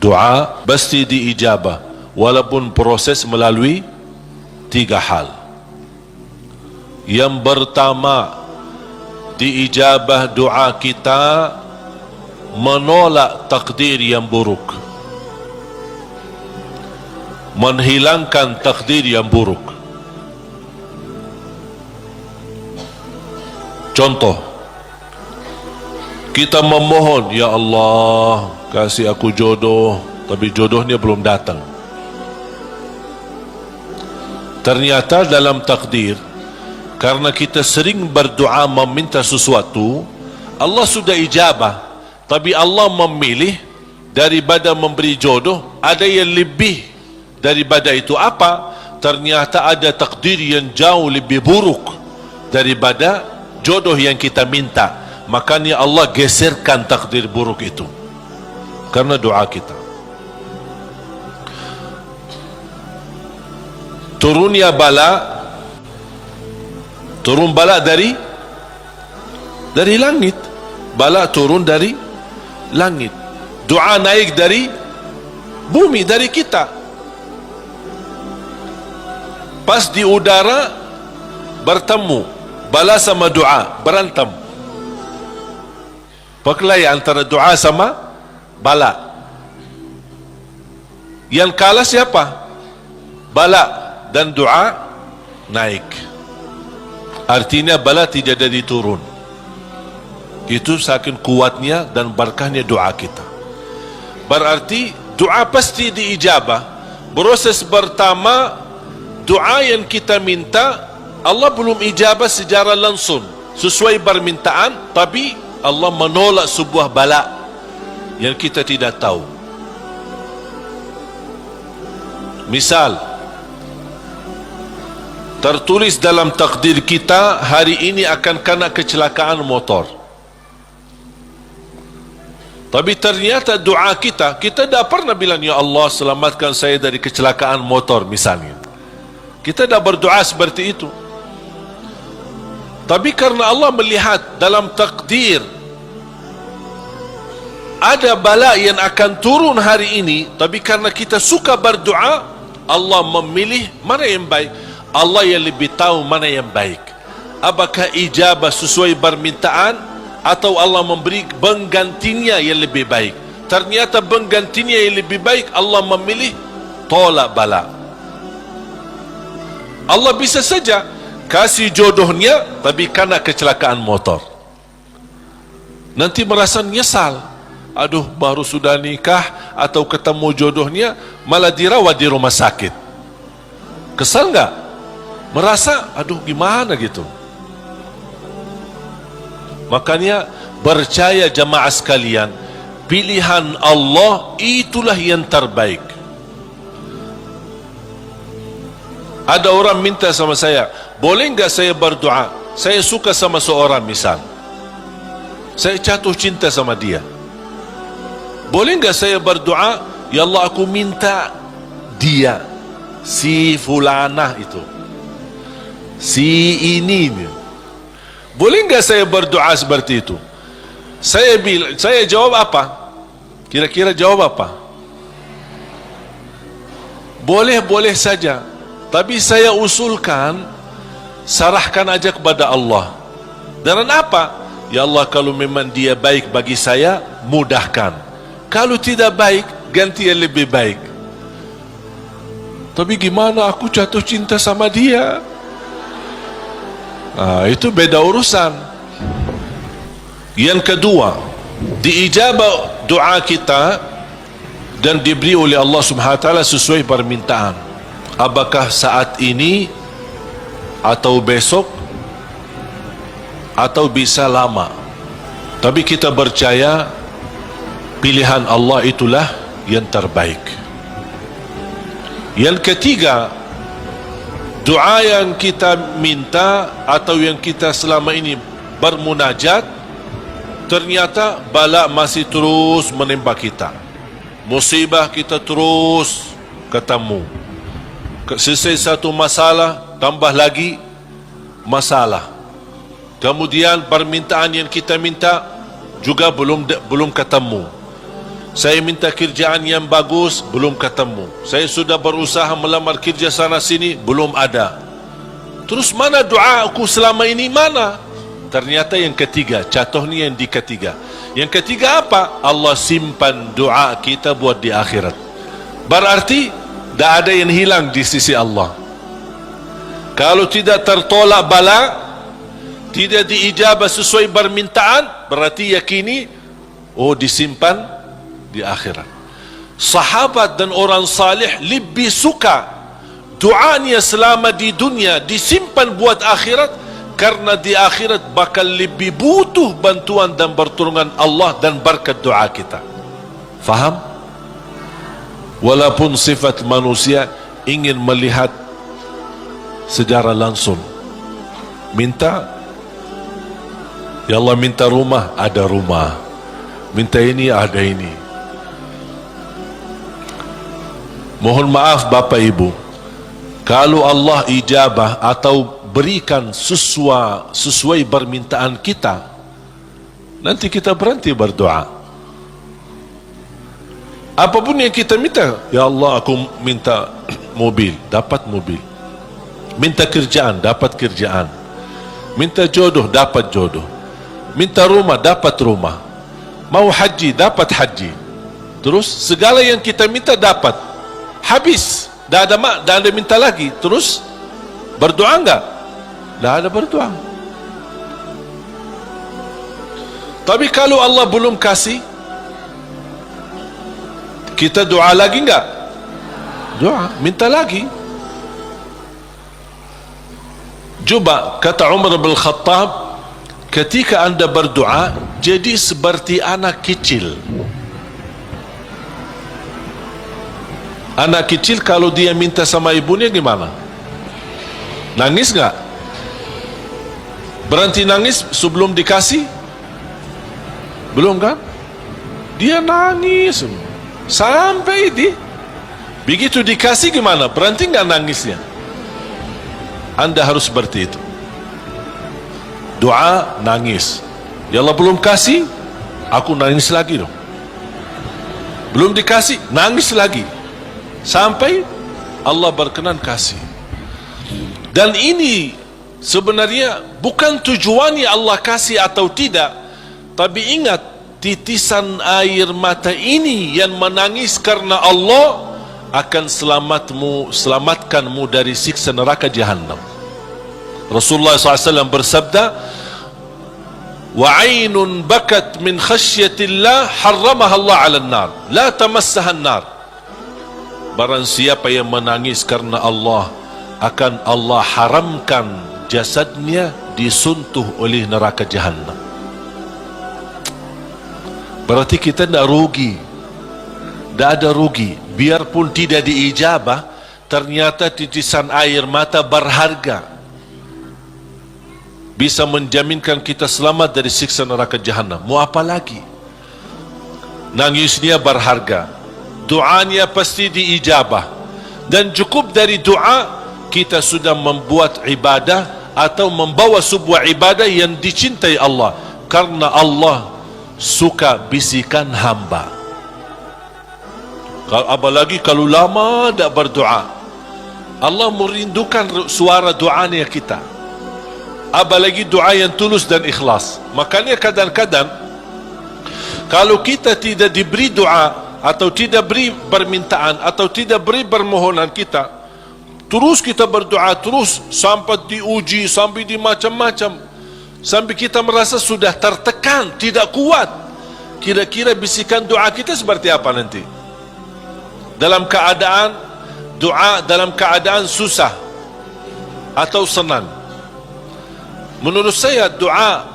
Doa pasti diijabah, walaupun proses melalui 3 hal. Yang pertama, diijabah doa kita menolak takdir yang buruk, menghilangkan takdir yang buruk. Contoh, kita memohon, ya Allah kasih aku jodoh, tapi jodohnya belum datang. Ternyata dalam takdir, karena kita sering berdoa meminta sesuatu, Allah sudah ijabah, tapi Allah memilih daripada memberi jodoh, ada yang lebih daripada itu. Apa? Ternyata ada takdir yang jauh lebih buruk daripada jodoh yang kita minta. Makanya Allah geserkan takdir buruk itu karena doa kita. Turunnya bala, turun bala dari langit. Bala turun dari langit. Doa naik dari bumi, dari kita. Pas di udara bertemu, bala sama doa berantem. Perkelahi antara doa sama bala. Yang kalah siapa? Bala, dan doa naik. Artinya bala tidak jadi turun. Itu saking kuatnya dan berkahnya doa kita. Berarti doa pasti diijabah. Proses pertama, doa yang kita minta Allah belum ijabah secara langsung sesuai permintaan, tapi Allah menolak sebuah bala yang kita tidak tahu. Misal, tertulis dalam takdir kita hari ini akan kena kecelakaan motor, tapi ternyata doa kita tidak pernah bilang, ya Allah selamatkan saya dari kecelakaan motor misalnya. Kita dah berdoa seperti itu. Tapi karena Allah melihat dalam takdir ada bala yang akan turun hari ini, tapi karena kita suka berdoa, Allah memilih mana yang baik. Allah yang lebih tahu mana yang baik. Apakah ijabah sesuai permintaan atau Allah memberi penggantinya yang lebih baik. Ternyata penggantinya yang lebih baik, Allah memilih tolak bala. Allah bisa saja kasih jodohnya, tapi kena kecelakaan motor. Nanti merasa nyesal. Aduh, baru sudah nikah atau ketemu jodohnya, malah dirawat di rumah sakit. Kesal enggak? Merasa, aduh gimana gitu. Makanya percaya jamaah sekalian, pilihan Allah itulah yang terbaik. Ada orang minta sama saya, boleh enggak saya berdoa? Saya suka sama seorang misal, saya jatuh cinta sama dia. Boleh enggak saya berdoa, ya Allah aku minta dia, si fulanah itu, si ini. Boleh enggak saya berdoa seperti itu? Saya jawab apa? Kira-kira jawab apa? Boleh saja. Tapi saya usulkan, serahkan aja kepada Allah. Dan apa? Ya Allah, kalau memang dia baik bagi saya, mudahkan. Kalau tidak baik, ganti yang lebih baik. Tapi gimana aku jatuh cinta sama dia? Itu beda urusan. Yang kedua, diijabah doa kita dan diberi oleh Allah Subhanahu wa taala sesuai permintaan. Apakah saat ini atau besok atau bisa lama, tapi kita percaya pilihan Allah itulah yang terbaik. Yang ketiga, doa yang kita minta atau yang kita selama ini bermunajat, ternyata bala masih terus menimpa kita, musibah kita terus ketemu. Selesai satu masalah, tambah lagi masalah. Kemudian permintaan yang kita minta juga belum ketemu. Saya minta kerjaan yang bagus, belum ketemu. Saya sudah berusaha melamar kerja sana sini, belum ada. Terus mana doa aku selama ini, mana? Ternyata yang ketiga, contohnya yang di ketiga. Yang ketiga apa? Allah simpan doa kita buat di akhirat. Berarti tidak ada yang hilang di sisi Allah. Kalau tidak tertolak bala, tidak diijabah sesuai permintaan, berarti yakini, oh disimpan di akhirat. Sahabat dan orang salih lebih suka doanya selama di dunia disimpan buat akhirat, karena di akhirat bakal lebih butuh bantuan dan pertolongan Allah dan berkat doa kita. Faham? Walaupun sifat manusia ingin melihat secara langsung, minta, ya Allah minta rumah, ada rumah. Minta ini, ada ini. Mohon maaf Bapak Ibu, kalau Allah ijabah atau berikan sesuai permintaan kita, nanti kita berhenti berdoa. Apapun yang kita minta, ya Allah aku minta mobil, dapat mobil. Minta kerjaan, dapat kerjaan. Minta jodoh, dapat jodoh. Minta rumah, dapat rumah. Mau haji, dapat haji. Terus segala yang kita minta dapat. Habis, dah ada minta lagi. Terus berdoa enggak? Dah ada berdoa. Tapi kalau Allah belum kasih, kita doa lagi enggak? Doa, minta lagi. Coba kata Umar bin Khattab, ketika anda berdoa jadi seperti anak kecil. Anak kecil kalau dia minta sama ibunya gimana? Nangis enggak? Berhenti nangis sebelum dikasih? Belum kan? Dia nangis sampai begitu dikasih gimana? Berhenti enggak nangisnya? Anda harus seperti itu. Doa, nangis. Ya Allah belum kasih, aku nangis lagi dong. Belum dikasih, nangis lagi. Sampai Allah berkenan kasih. Dan ini sebenarnya bukan tujuannya Allah kasih atau tidak, tapi ingat, titisan air mata ini yang menangis karena Allah akan selamatkanmu dari siksa neraka Jahannam. Rasulullah SAW bersabda, wa ainun bakat min khasyatillah harramaha Allah 'alan nar, la tamassaha an-nar. Barang siapa yang menangis karena Allah, akan Allah haramkan jasadnya disuntuh oleh neraka Jahannam. Berarti kita tidak rugi, tidak ada rugi. Biarpun tidak diijabah, ternyata titisan air mata berharga, bisa menjaminkan kita selamat dari siksa neraka Jahannam. Mau apa lagi? Nangisnya berharga, doanya pasti diijabah, dan cukup dari doa kita sudah membuat ibadah atau membawa sebuah ibadah yang dicintai Allah, karena Allah suka bisikan hamba. Apalagi kalau lama tak berdoa, Allah merindukan suara doanya kita. Apalagi doa yang tulus dan ikhlas. Makanya kadang-kadang kalau kita tidak diberi doa, atau tidak beri permintaan, atau tidak beri permohonan kita, terus kita berdoa terus sampai diuji, sampai di macam-macam, sampai kita merasa sudah tertekan, tidak kuat. Kira-kira bisikan doa kita seperti apa nanti? Dalam keadaan doa, dalam keadaan susah atau senang? Menurut saya doa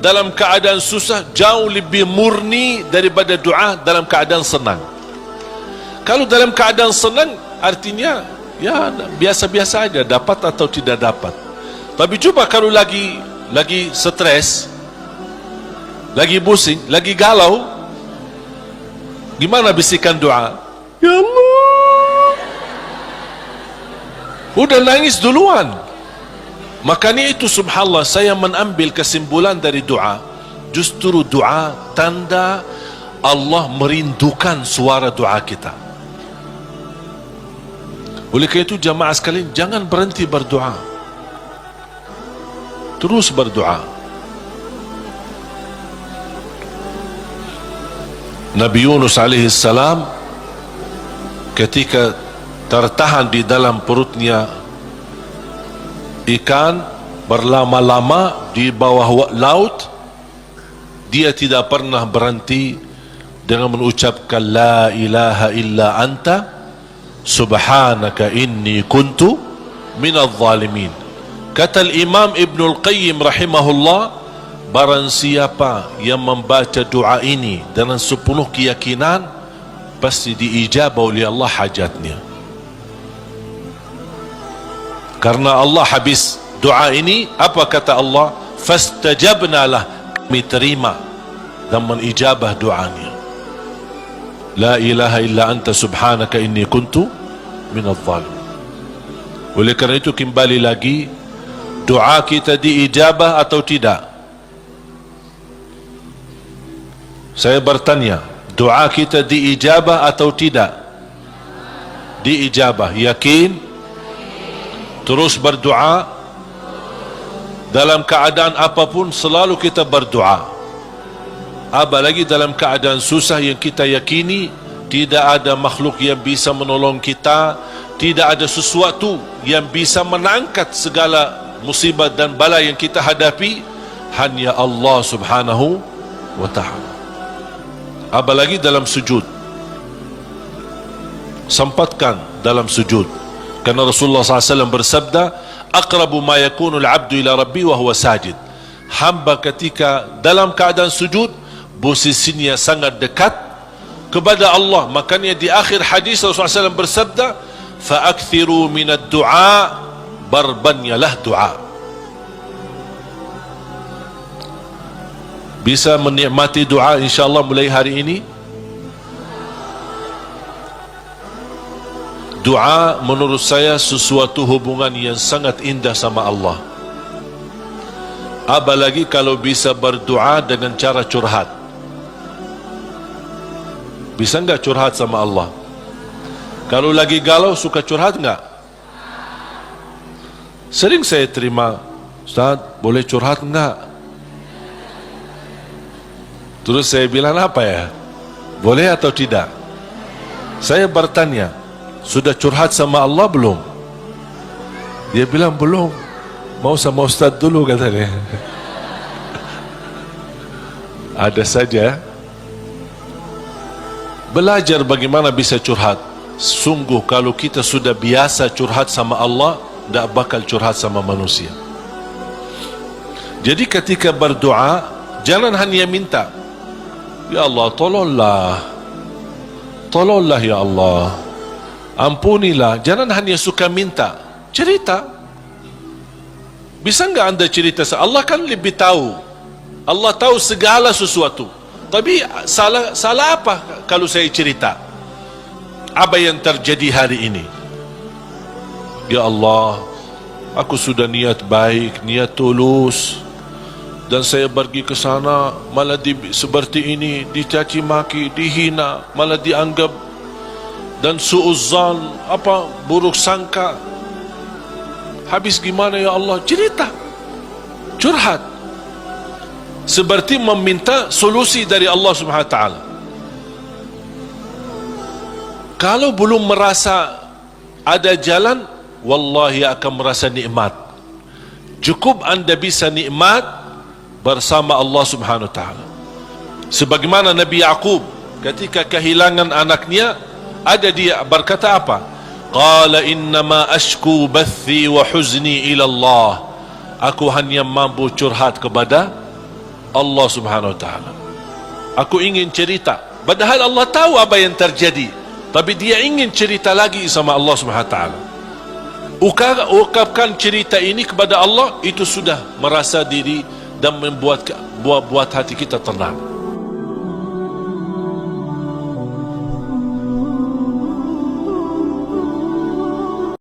dalam keadaan susah jauh lebih murni daripada doa dalam keadaan senang. Kalau dalam keadaan senang, artinya ya biasa-biasa aja, dapat atau tidak dapat. Tapi coba kalau lagi stres, lagi pusing, lagi galau, gimana bisikan doa? Ya Allah, udah nangis duluan. Makanya itu subhanallah, saya mengambil kesimpulan dari doa, justru doa tanda Allah merindukan suara doa kita. Oleh kerana itu jamaah sekalian, jangan berhenti berdoa, terus berdoa. Nabi Yunus alaihi salam ketika tertahan di dalam perutnya ikan berlama-lama di bawah laut, dia tidak pernah berhenti dengan mengucapkan la ilaha illa anta subhanaka inni kuntu minadh zalimin. Kata Imam Ibnul Qayyim rahimahullah, barang siapa yang membaca doa ini dengan sepenuh keyakinan, pasti diijabah oleh Allah hajatnya. Karena Allah habis doa ini, apa kata Allah? Fastajabna lah, kami terima dan menijabah doanya. La ilaha illa anta subhanaka inni kuntu minadh zalimin. Oleh kerana itu kembali lagi, doa kita diijabah atau tidak? Saya bertanya, doa kita diijabah atau tidak? Diijabah. Yakin? Terus berdoa. Dalam keadaan apapun selalu kita berdoa. Apalagi dalam keadaan susah yang kita yakini tidak ada makhluk yang bisa menolong kita, tidak ada sesuatu yang bisa menangkat segala musibah dan bala yang kita hadapi, hanya Allah subhanahu wa ta'ala. Apalagi dalam sujud, sempatkan dalam sujud, karena Rasulullah SAW bersabda, aqrabu ma yakunu al-abdu ila rabbi wa huwa sajid. Hamba ketika dalam keadaan sujud, posisinya sangat dekat kepada Allah. Makanya di akhir hadis Rasulullah SAW bersabda, fa'akthiru minad du'a, barbanyalah doa. Bisa menikmati doa insyaAllah mulai hari ini. Doa menurut saya sesuatu hubungan yang sangat indah sama Allah. Apalagi kalau bisa berdoa dengan cara curhat. Bisa enggak curhat sama Allah? Kalau lagi galau suka curhat enggak? Sering saya terima, Ustaz boleh curhat enggak? Terus saya bilang apa ya? Boleh atau tidak? Saya bertanya, sudah curhat sama Allah belum? Dia bilang belum. Mau sama Ustaz dulu katanya. Ada saja. Belajar bagaimana bisa curhat. Sungguh kalau kita sudah biasa curhat sama Allah, tidak bakal curhat sama manusia. Jadi ketika berdoa, jangan hanya minta, ya Allah tolonglah, tolonglah ya Allah, ampunilah. Jangan hanya suka minta, cerita. Bisa enggak anda cerita? Allah kan lebih tahu. Allah tahu segala sesuatu. Tapi salah apa kalau saya cerita apa yang terjadi hari ini? Ya Allah, aku sudah niat baik, niat tulus, dan saya pergi ke sana malah seperti ini, dicaci maki, dihina, malah dianggap dan suuzzan, apa buruk sangka. Habis gimana ya Allah? Cerita, curhat, seperti meminta solusi dari Allah Subhanahu wa taala. Kalau belum merasa ada jalan, wallahi akan merasa nikmat. Cukup anda bisa nikmat bersama Allah Subhanahu wa taala. Sebagaimana Nabi Yaqub ketika kehilangan anaknya, ada dia berkata apa? Qala innama ashku bathi wa huzni ila Allah. Aku hanya mampu curhat kepada Allah Subhanahu wa taala. Aku ingin cerita, padahal Allah tahu apa yang terjadi, tapi dia ingin cerita lagi sama Allah Subhanahu wa taala. Ungkapkan cerita ini kepada Allah, itu sudah merasa diri dan membuat hati kita tenang.